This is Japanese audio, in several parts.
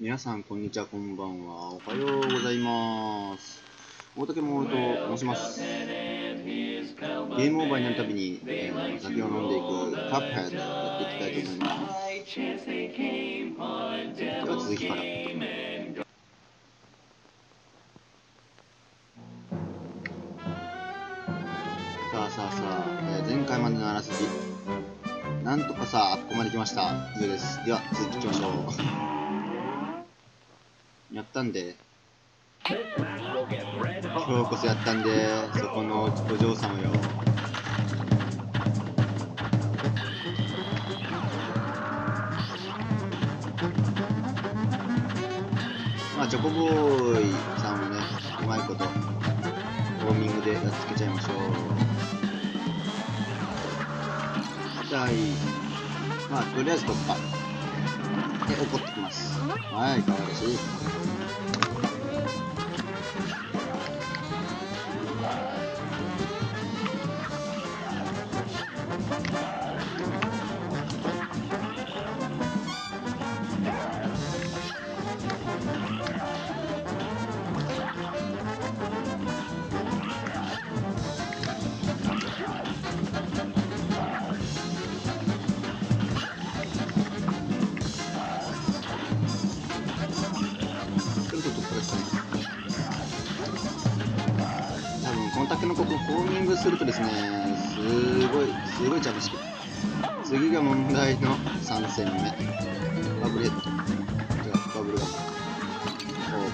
皆さんこんにちは、こんばんは、おはようございます。大竹桃と申します。ゲームオーバーになるたびに、お酒を飲んでいくカップヘッドやっていきたいと思います。では続きから。さあ、前回までのあらすじ。なんとかさあ、ここまで来ました。以上です。では続きいきましょう。やったんで。今日こそやったんで、そこのお嬢様よ。まあ、チョコボーイさんをね、うまいこと、ウォーミングでやっつけちゃいましょう。まあ、とりあえず突破。で、怒ってきます。はい、かわいらしい。このタケノコをフォーミングするとですね、すごい邪魔してる。次が問題の3戦目。バブルヘッド。違う、バブルガム。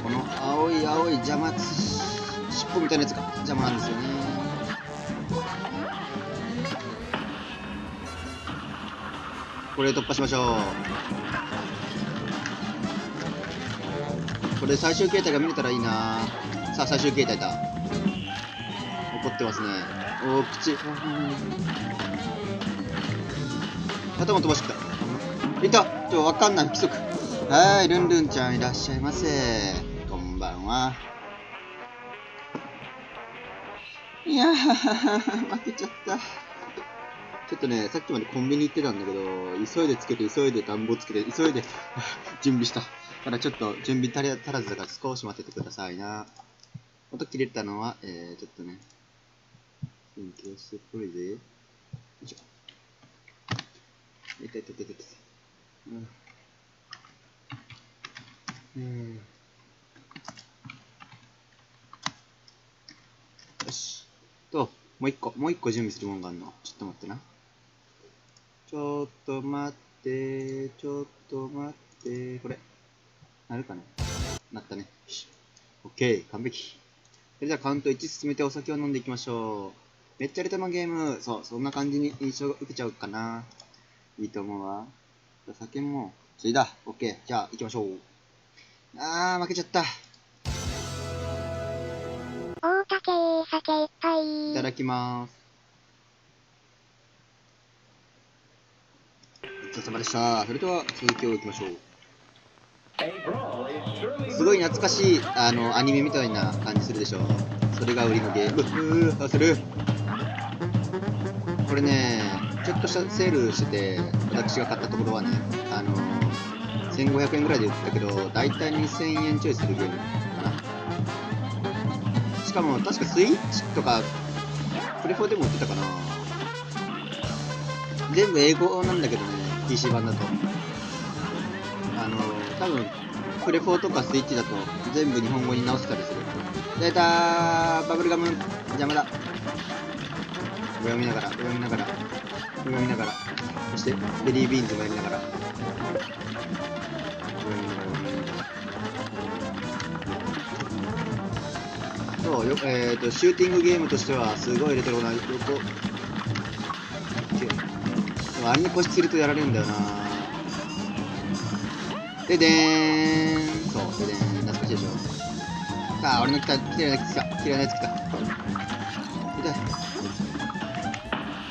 この青い邪魔、尻尾みたいなやつが邪魔なんですよね。これで突破しましょう。これで最終形態が見れたらいいな。さあ、最終形態だ。怒ってますね。お口。頭飛ばしてきた。いた。わかんない。不規則。はい、ルンルンちゃんいらっしゃいませ。こんばんは。いやー、負けちゃった。ちょっとね、さっきまでコンビニ行ってたんだけど、急いでつけて、急いで暖房つけて、急いで準備した。ただちょっと準備足らずだから少し待っててくださいな。音切れたのは、ちょっとね、勉強してっぽいぜ。よいしょ。痛い。よし。もう一個準備するものがあるの。ちょっと待ってな。ちょっと待って、これ。なるかな？なったね。よし。オッケー、完璧。それじゃあカウント1進めてお酒を飲んでいきましょう。めっちゃレトロゲーム。そう、そんな感じに印象を受けちゃうかな。いいと思うわ。酒も、ついだ。オッケー。じゃあ行きましょう。負けちゃった。大竹酒いっぱい。いただきまーす。ごちそうさまでした。それでは続きをいきましょう。すごい懐かしいアニメみたいな感じするでしょ。それが売りのゲーム。焦る。これね、ちょっとしたセールしてて、私が買ったところはね、1500円ぐらいで売ってたけど、だいたい2000円ちょいするゲームかな。しかも確かスイッチとかプレフォーでも売ってたかな。全部英語なんだけどね、PC 版だと。多分プレフォーとかスイッチだと全部日本語に直せたりする。出たー、バブルガム邪魔だ。上を見ながら、そしてベリービーンズもやりながら、そうよ、シューティングゲームとしてはすごいレトロな横。でもあれに固執するとやられるんだよな。ででーん、そうででーん、懐かしいでしょ。さあ、俺の綺麗なやつ来た。痛い。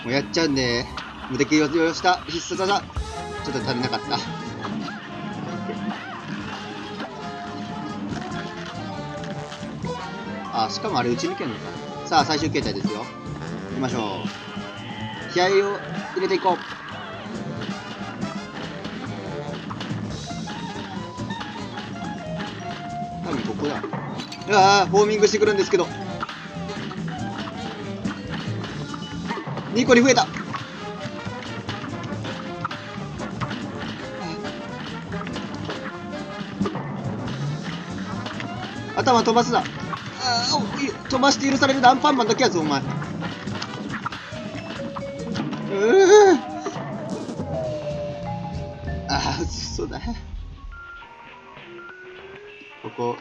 もうやっちゃうんで、無敵をした必殺技。ちょっと足りなかった。しかもあれ打ち抜けるのか。さあ、最終形態ですよ。行きましょう。気合を入れていこう。こだ。うわー、フォーミングしてくるんですけど。2個に増えた。頭飛ばすな。飛ばして許されるアンパンマンだけやぞ、お前。嘘だ。ここ。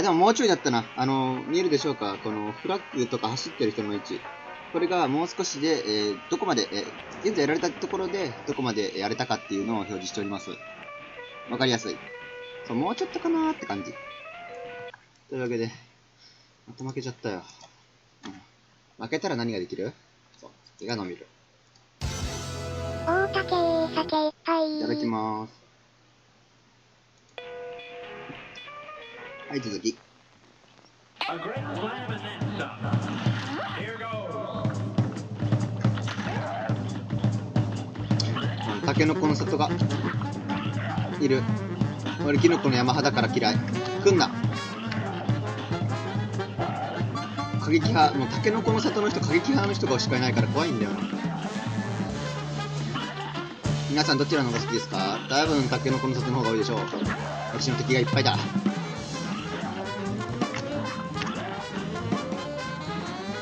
でももうちょいだったな。見えるでしょうか、このフラッグとか走ってる人の位置。これがもう少しで、どこまで、現在やられたところで、どこまでやれたかっていうのを表示しております。わかりやすい。そう、もうちょっとかなーって感じ。というわけで、また負けちゃったよ。負けたら何ができる？そう、酒が飲める。大竹酒いっぱい。いただきまーす。はい、続き。タケノコの里がいる。俺キノコの山肌から嫌い。来んな。過激派、もうタケノコの里の人過激派の人がしかいないから怖いんだよな。皆さんどちらの方が好きですか？多分タケノコの里の方が多いでしょう。私の敵がいっぱいだ。よ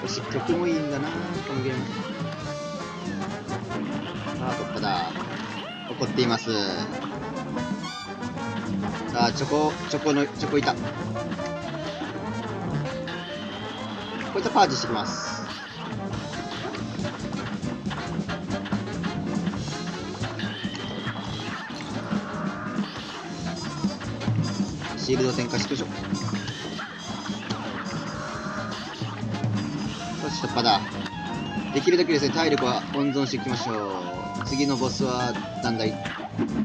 し、曲もいいんだなこのゲーム。突破だ。怒っています。さあ、チョコいた。こういったパージしてきます。シールド点火しましょう。よし、突破だ。できるだけですね、体力は温存していきましょう。次のボスは、なんだい。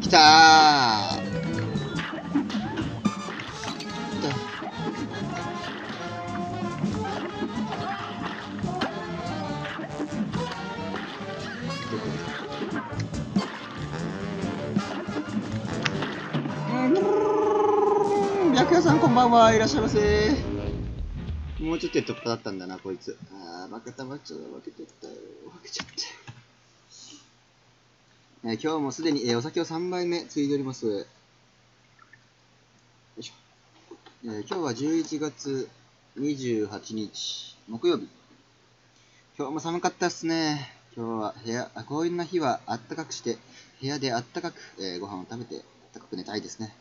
来たー。白夜さんこんばんは、いらっしゃいませ。もうちょっとで突破だったんだな、こいつ。負けちゃったよ。負けちゃった。今日もすでに、お酒を3杯目ついでおります。よいしょ。今日は11月28日、木曜日。今日も寒かったっすね。今日はこういう日はあったかくして、部屋であったかく、ご飯を食べて、あったかく寝たいですね。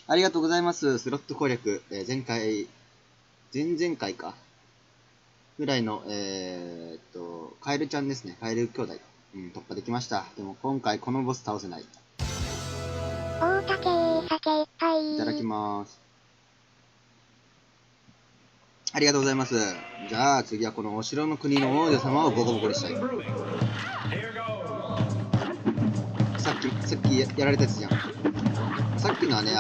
ありがとうございます。スロット攻略。前々回か。ぐらいの、カエルちゃんですね。カエル兄弟。突破できました。でも今回このボス倒せない。大竹酒いっぱい。いただきます。ありがとうございます。じゃあ次はこのお城の国の王女様をボコボコにしたい。さっきやられたやつじゃん。さっきのはね、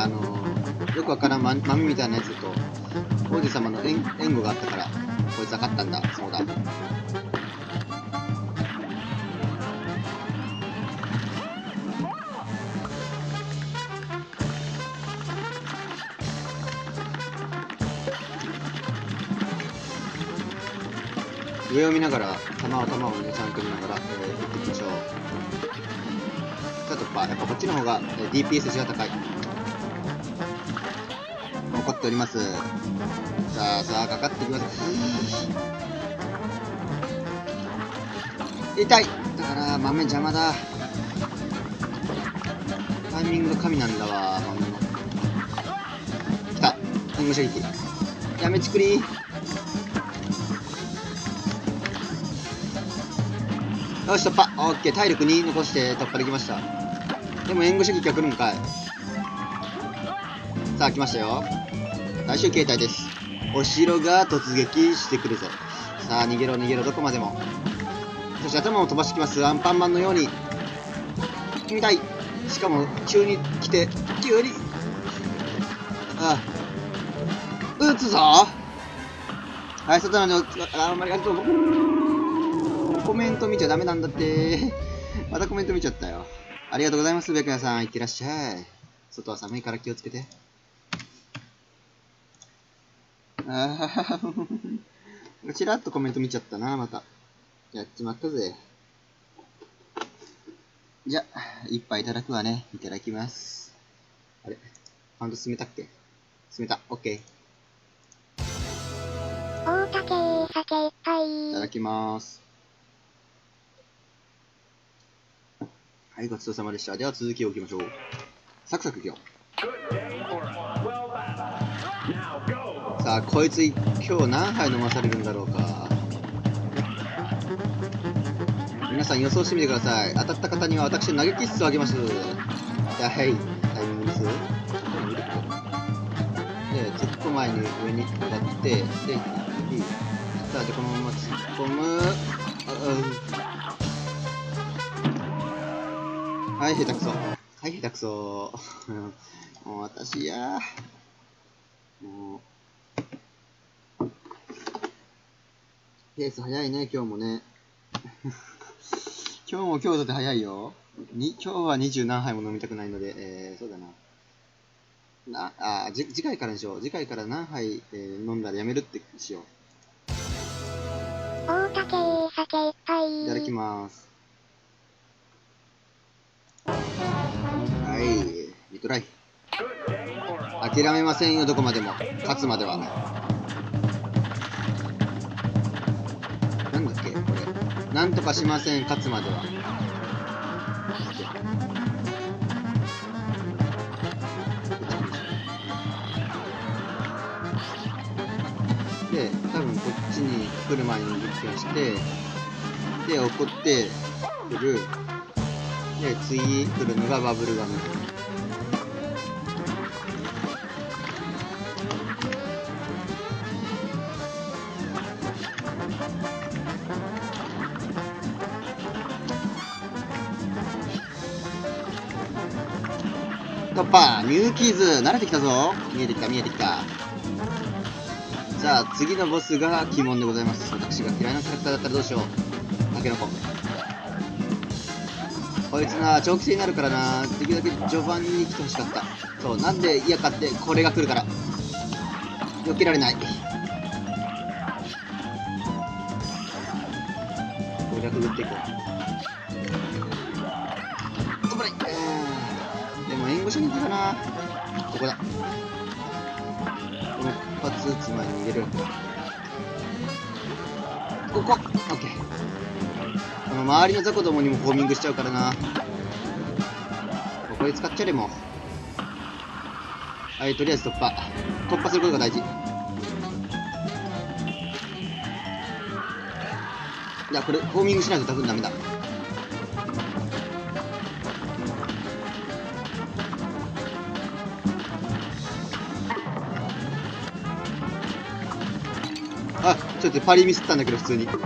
よくわからん豆みたいなやつと王子様の援護があったからこいつは勝ったんだ。そうだ。上を見ながら弾をねちゃんと見ながら、打っていきましょう。さあ突破。やっぱこっちの方が、DPS 値が高い。怒っております。さあかかってきます。痛い。だから豆邪魔だ。タイミングが神なんだわ。豆の来た。援護射撃やめちくり。よし突破。オッケー。体力2残して突破できました。でも援護射撃が来るんかい。さあ来ましたよ。最終形態です。お城が突撃してくるぞ。さあ逃げろどこまでも。そして頭を飛ばしてきます。アンパンマンのように見たい。しかも急に来て急に撃つぞ。はい、外なのであんまりありがとう。コメント見ちゃダメなんだって。またコメント見ちゃったよ。ありがとうございます。白夜さんいってらっしゃい。外は寒いから気をつけて。ちらっとコメント見ちゃったな、また。やっちまったぜ。じゃ、一杯いただくわね。いただきます。あれカウント進めたっけ？進めた。オッケー。大竹酒一杯。いただきます。はい、ごちそうさまでした。では続きをいきましょう。サクサクいくよ。さあ、こいつ今日何杯飲まされるんだろうか。皆さん予想してみてください。当たった方には私投げキッスをあげます。はい、タイミングです。で、ちょっと前に上に上がって、で、さあ、で、このまま突っ込む。はい、下手くそ。はい、下手くそ。もう私や。もう。ペース早いね、今日もね。今日だって早いよ。今日は20何杯も飲みたくないので、そうだな。次回からにしよう。次回から何杯、飲んだらやめるってしよう。大竹酒一杯。いただきます。はい、リトライ。諦めませんよ、どこまでも。勝つまでは。なんだっけ、これ。なんとかしません、勝つまでは。で、多分こっちに来る前に実験して、で、怒ってくる。で、次来るのがバブルガム。突破ミューキーズ慣れてきたぞ。見えてきた。さあ、次のボスが鬼門でございます。私が嫌いなキャラクターだったらどうしよう。タケノコ。こいつな、長期戦になるからな。できるだけ序盤に来てほしかった。そう、なんで嫌かって、これが来るから。避けられない。攻略打っていこう。頑張れ。でも援護射撃かな。ここだ。この一発撃つ前に逃げる。ここ。オッケー。この周りの雑魚どもにもホーミングしちゃうからな。これ使っちゃれも。はい、とりあえず突破することが大事。いや、これホーミングしないと多分ダメだ。あ、ちょっとパリミスったんだけど普通に。やば。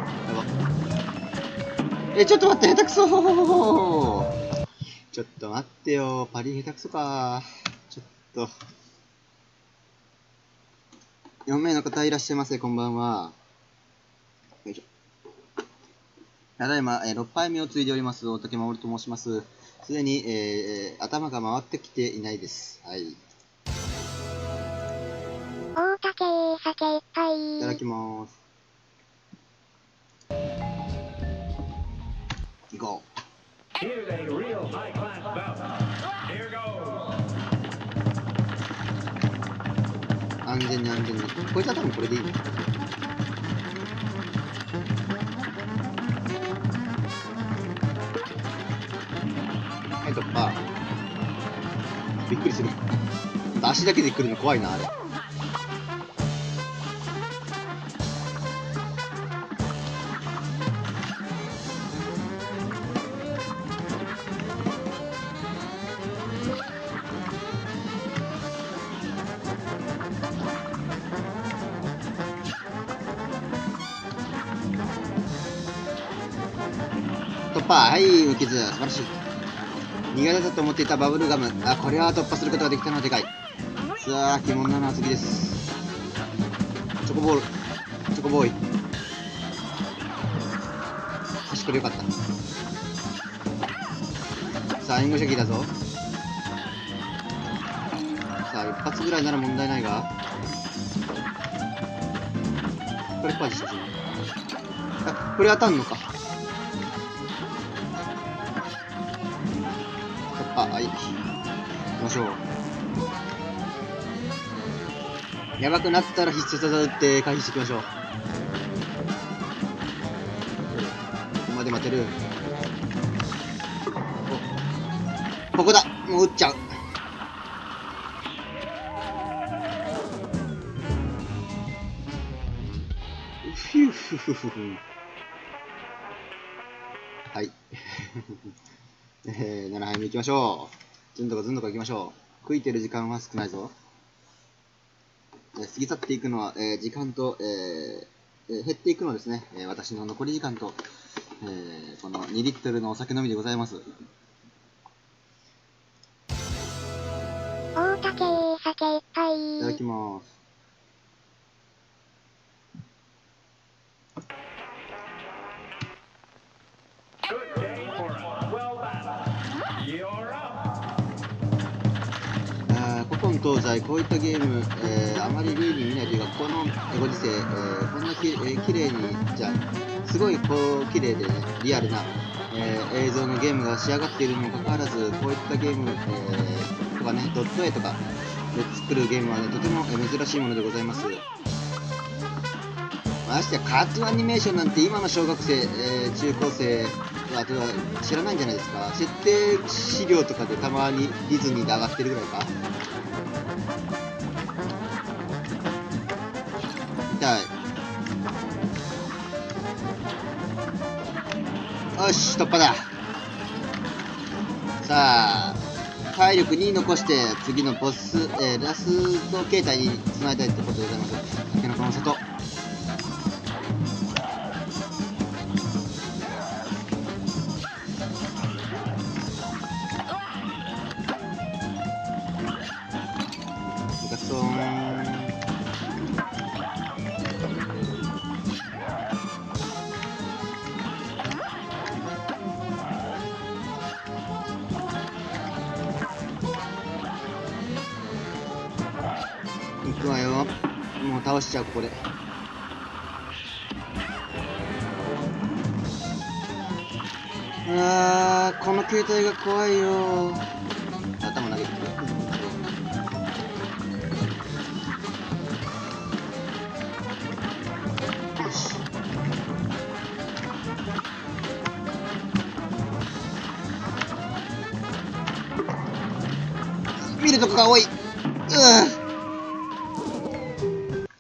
ちょっと待って、下手くそー。ちょっと待ってよ、パリ下手くそか。ちょっと。4名の方いらっしゃいませ、こんばんは。よいしょ。ただいま、6杯目を継いでおります、大竹守と申します。すでに、頭が回ってきていないです。はい。大竹酒一杯。いただきます。行こう。安全に。こいつは多分これでいいね。はい、突破。びっくりする。足だけで来るの怖いな、あれ。突破。はい、無傷。素晴らしい。苦手だと思っていたバブルガム。これは突破することができたのはでかい。さあ、鬼門なのは次です。チョコボーイ。差しこれよかった。さあ、援護射撃だぞ。さあ、一発ぐらいなら問題ないが。これパージしてほしいな。あ、これ当たんのか。はい。行きましょう。やばくなったら必殺技打って回避していきましょう。ここまで待てる。ここだ。もう打っちゃう。ふふふふふ。はい。7杯目いきましょう。ずんどかずんどかいきましょう。食いてる時間は少ないぞ。過ぎ去っていくのは、時間と、減っていくのですね。私の残り時間と、この2リットルのお酒飲みでございます。大竹酒いっぱい。いただきます。古今東西こういったゲーム、あまり類に見ないというか、このご時世、こんな綺麗にじゃすごいこう綺麗で、ね、リアルな、映像のゲームが仕上がっているにもかかわらず、こういったゲーム、とかね、ドット絵とかで作るゲームは、ね、とても珍しいものでございます。ましてやカートゥーンアニメーションなんて今の小学生、中高生あとは知らないんじゃないですか。設定資料とかでたまにディズニーで上がってるぐらいか。痛い。よし、突破だ。さあ、体力2残して次のボス、ラスト形態につないだいってことでございます。タケノコの里。ガツン。いくわよ。もう倒しちゃう、ここで。この携帯が怖いよ。頭投げてくる。よし。見るとこが多い。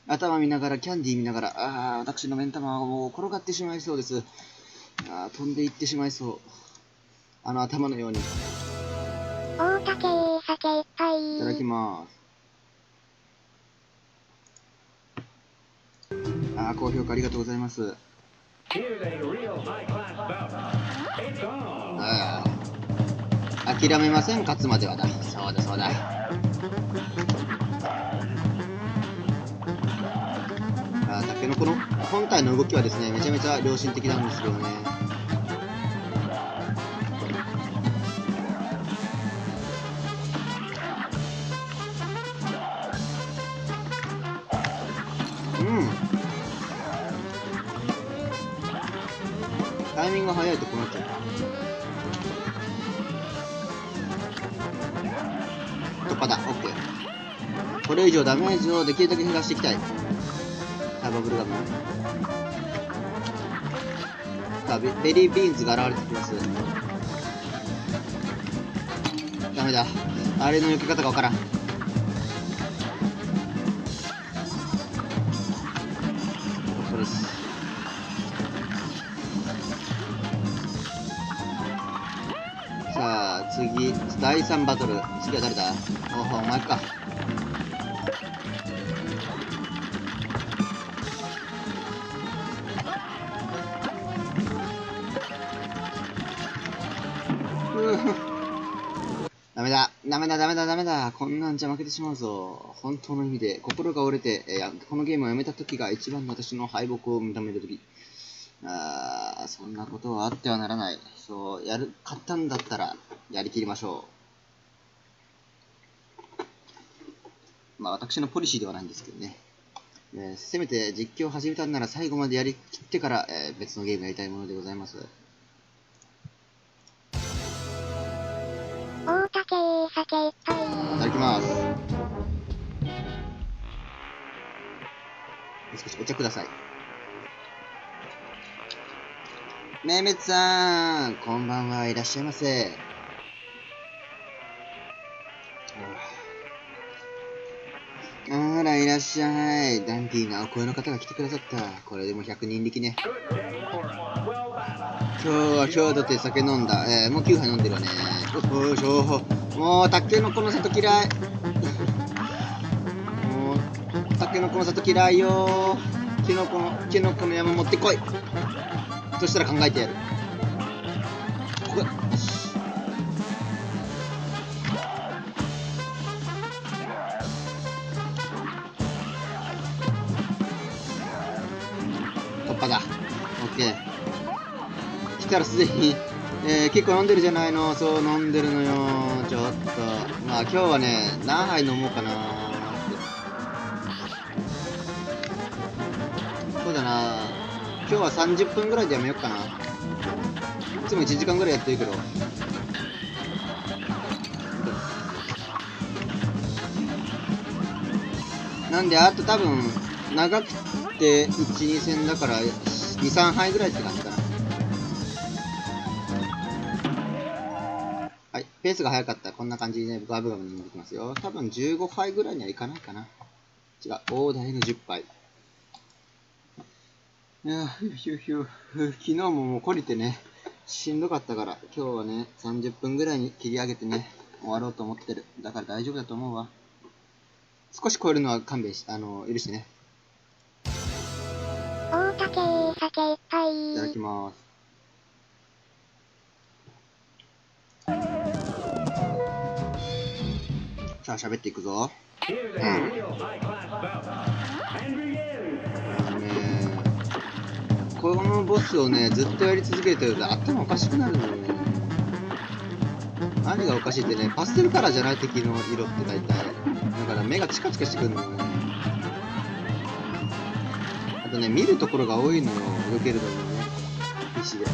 頭見ながら、キャンディー見ながら、私の目ん玉はもう転がってしまいそうです。飛んでいってしまいそう。頭のように。大竹酒いっぱい。いただきます。高評価ありがとうございます。諦めません、勝つまではだ。そうだそうだ。タケノコの本体の動きはですね、めちゃめちゃ良心的なんですけどね。タイミングが早いとこうなっちゃう。突破だ。オッケー。これ以上ダメージをできるだけ減らしていきたい。さあ、バブルガム。さあ、ベリービーンズが現れてきます。ダメだ。あれの避け方がわからん。ここです。さあ、次、第3バトル。次は誰だ？お前か。ダメだ。ダメだ、ダメだ、ダメだ。こんなんじゃ負けてしまうぞ。本当の意味で、心が折れて、このゲームをやめた時が一番の私の敗北を認める時。そんなことはあってはならない。そう、勝ったんだったら、やりきりましょう。私のポリシーではないんですけどね。せめて実況を始めたんなら最後までやりきってから、別のゲームやりたいものでございます。大竹酒いっぱい。いただきます。少しお茶ください。めめつさん、こんばんは、いらっしゃいませ。あら、いらっしゃい。ダンディーなお声の方が来てくださった。これでも100人力ね。今日だって酒飲んだ。もう9杯飲んでるわね。よいしょ。もう、タケノコの里嫌い。もう、タケノコの里嫌いよ。キノコの山持ってこい。そしたら考えてやる。ここよし。突破だ。オッケー。来たらすでに、結構飲んでるじゃないの。そう、飲んでるのよ。ちょっと。まあ今日はね、何杯飲もうかなーって。そうだな。今日は30分ぐらいでやめようかな。いつも1時間ぐらいやってるけど。なんで、あと多分、長くて1、2戦だから、2、3杯ぐらいって感じかな。はい、ペースが速かったらこんな感じでね、ガブガブ飲んでいきますよ。多分15杯ぐらいにはいかないかな。違う、大台の10杯。いや昨日ももう懲りてね、しんどかったから、今日はね、30分ぐらいに切り上げてね、終わろうと思ってる。だから大丈夫だと思うわ。少し超えるのは勘弁し、許してね。大竹酒いっぱい。いただきます。さあ、喋っていくぞ。このボスをね、ずっとやり続けてると頭おかしくなるのよね。何がおかしいってね、パステルカラーじゃない敵の色って大体。だから目がチカチカしてくるのよね。あとね、見るところが多いのよ、避けるのにね。必死で。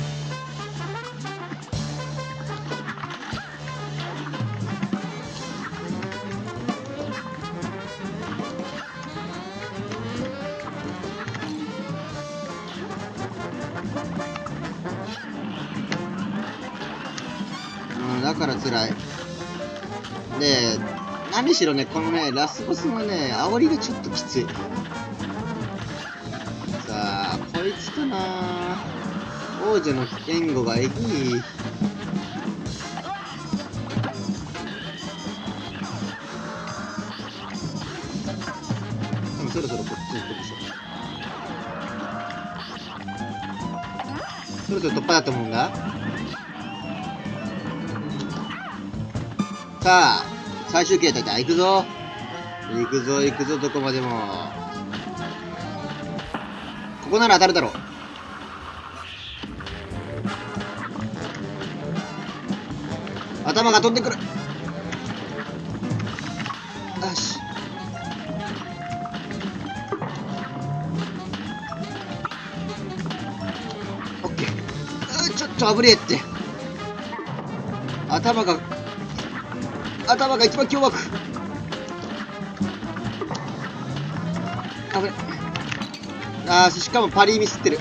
だから辛い。で、何しろね、このね、ラスボスのね、煽りがちょっときつい。さあ、こいつかな。王女の援護がえぐい。でもそろそろこっちに行くでしょ。そろそろ突破だと思うんだ。さあ、最終形態だ。行くぞ。行くぞ、行くぞ、どこまでも。ここなら当たるだろう。頭が飛んでくる。よし。オッケー。ちょっと危ねえって。頭が一番凶悪。危ね。しかもパリミスってる。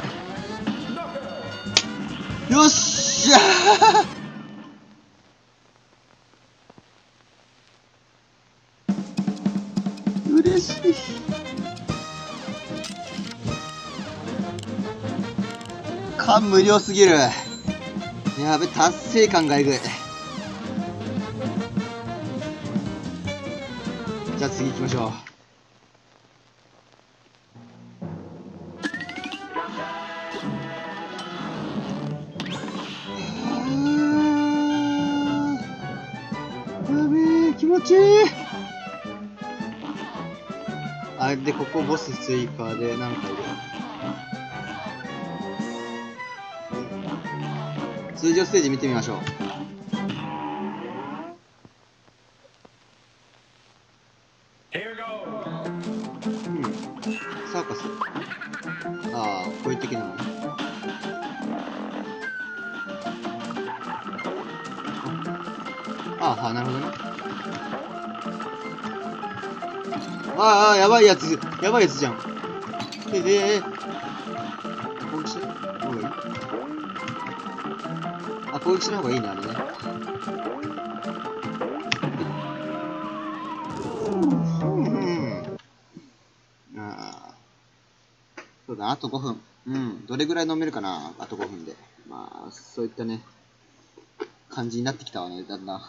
よっしゃー嬉しい。感無量すぎる。やべ、達成感がえぐい。じゃあ次行きましょう。やべえ、気持ちいい。あれで、ここボス追加で何回で。通常ステージ見てみましょう。す。ああ、こういう的なのね。ああ、なるほどね。ああ、やばいやつじゃん。攻撃しない方がいい？あ、攻撃しない方がいいね、あれね。ああ、そうだ、あと5分。どれぐらい飲めるかな、あと5分で。まあ、そういったね、感じになってきたわね、だんだん。さ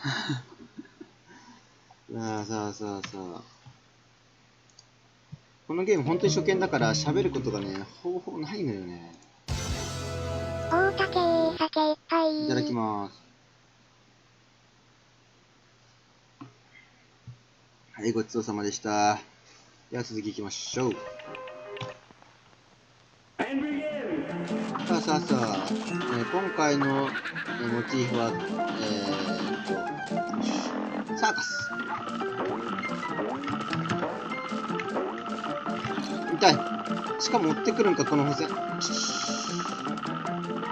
あ。このゲーム本当に初見だから喋ることがね、ほぼほぼないのよね。大竹酒いっぱい。いただきます。はい、ごちそうさまでした。では続きいきましょう。さあ、今回のモチーフは、サーカス。痛い。しかも追ってくるんか、この補正。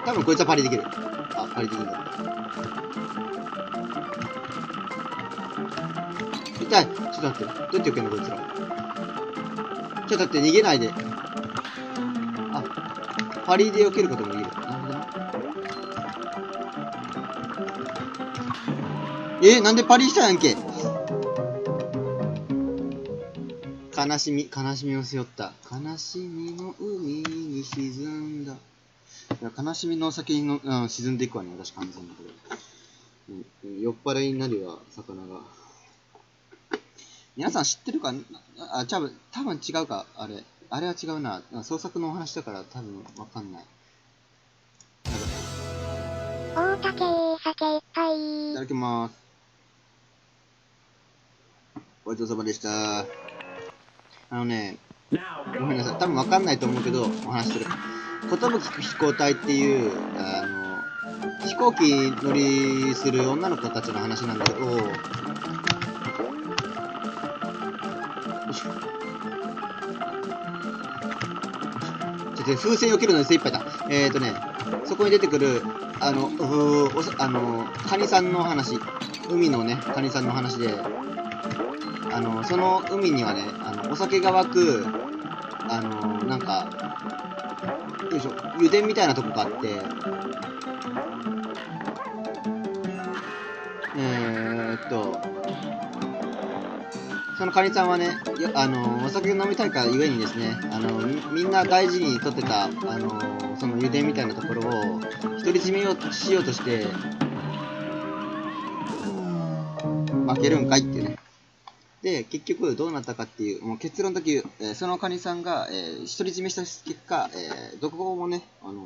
多分こいつはパリできる。あ、パリできるんだ。痛い。ちょっと待って。どうやって避けんのこいつら。ちょっと待って、逃げないで。あ、パリで避けることもできる。なるほどな。なんでパリしたやんけ。悲しみを背負った。悲しみの海に沈んだ。いや、悲しみの先にの、沈んでいくわね、私完全にこれ。酔っ払いになるわ、魚が。皆さん知ってるか？多分違うか、あれは違うな。創作のお話だから多分わかんない。大竹酒いっぱい。いただきます。ごちそうさまでした。ごめんなさい。多分わかんないと思うけど、お話しする。寿飛行隊っていう、飛行機乗りする女の子たちの話なんだけど、風船を切るのに精一杯だ。そこに出てくる、カニさんの話、海のね、カニさんの話で、その海にはね、お酒が湧く、なんか、よいしょ、油田みたいなとこがあって、そのカニさんはね、お酒を飲みたいからゆえにですね、みんな大事にとってた、その油田みたいなところを独り占めをしようとして、負けるんかいっていうね。で、結局どうなったかっていう、もう結論だけ言う、そのカニさんが、独り占めした結果、どこもね、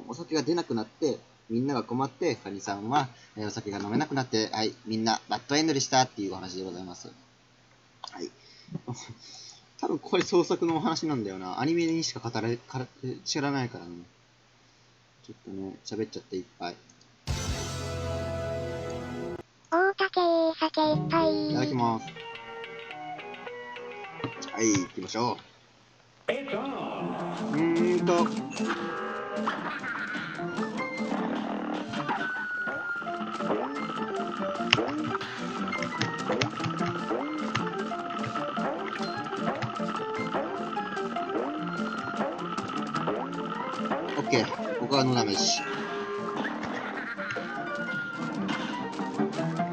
お酒が出なくなって、みんなが困って、カニさんは、お酒が飲めなくなって、はい、みんなバッドエンドでしたっていうお話でございます。はい。多分これ創作のお話なんだよな。アニメにしか知らないからね。ちょっとね、喋っちゃっていっぱい。大竹酒いっぱい。いただきます。はい、行きましょう。オッケー、ここは野ダメし。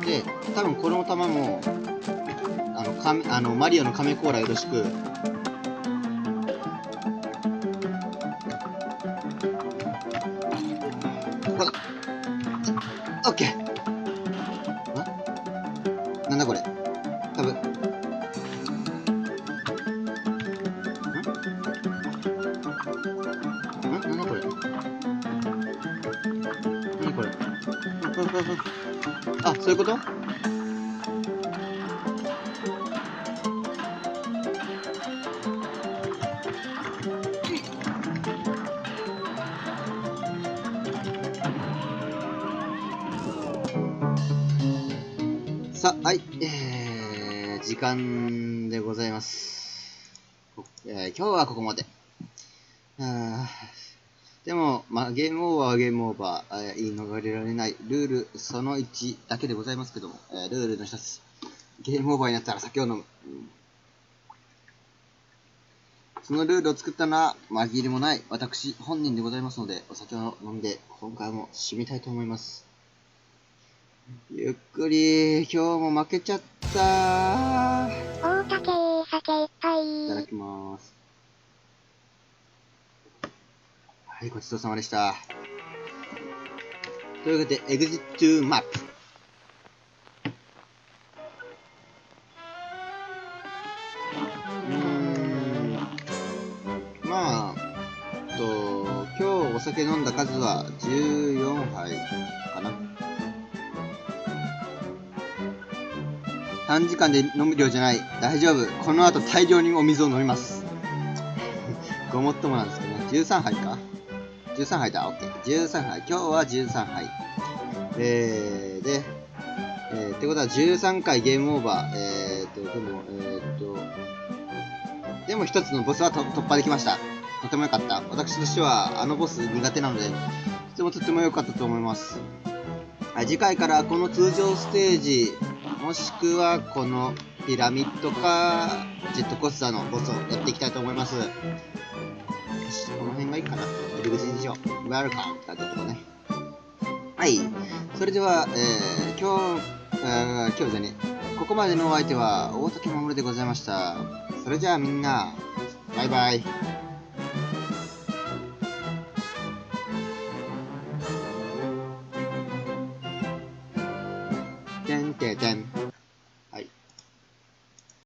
で、多分この球も、マリオの亀甲羅よろしく。ここだ。オッケー。なんだこれ。多分。なんだこれ。何これ。あ、そういうこと？さあ、はい、時間でございます。今日はここまで。でも、ゲームオーバーはゲームオーバー、言い逃れられないルールその1だけでございますけども、ルールの一つ、ゲームオーバーになったら酒を飲む。そのルールを作ったのは紛れもない私本人でございますので、お酒を飲んで今回も締めたいと思います。ゆっくり、今日も負けちゃった。大竹酒いっぱい。いただきます。はい、ごちそうさまでした。というわけで、エグジットマップ。今日お酒飲んだ数は14杯かな。短時間で飲む量じゃない。大丈夫。この後大量にお水を飲みます。ごもっともなんですけどね。13杯か ?13 杯だ。OK。13杯。今日は13杯。ってことは13回ゲームオーバー。でも一つのボスは突破できました。とても良かった。私としてはあのボス苦手なので、とても良かったと思います。次回からこの通常ステージ、もしくはこのピラミッドかジェットコースターのボスをやっていきたいと思います。この辺がいいかな。入り口にしよう。ウェルカムって書いてあるとこね。はい。それでは、今日じゃね、ここまでのお相手は大竹守でございました。それじゃあみんな、バイバイ。てんてんてん。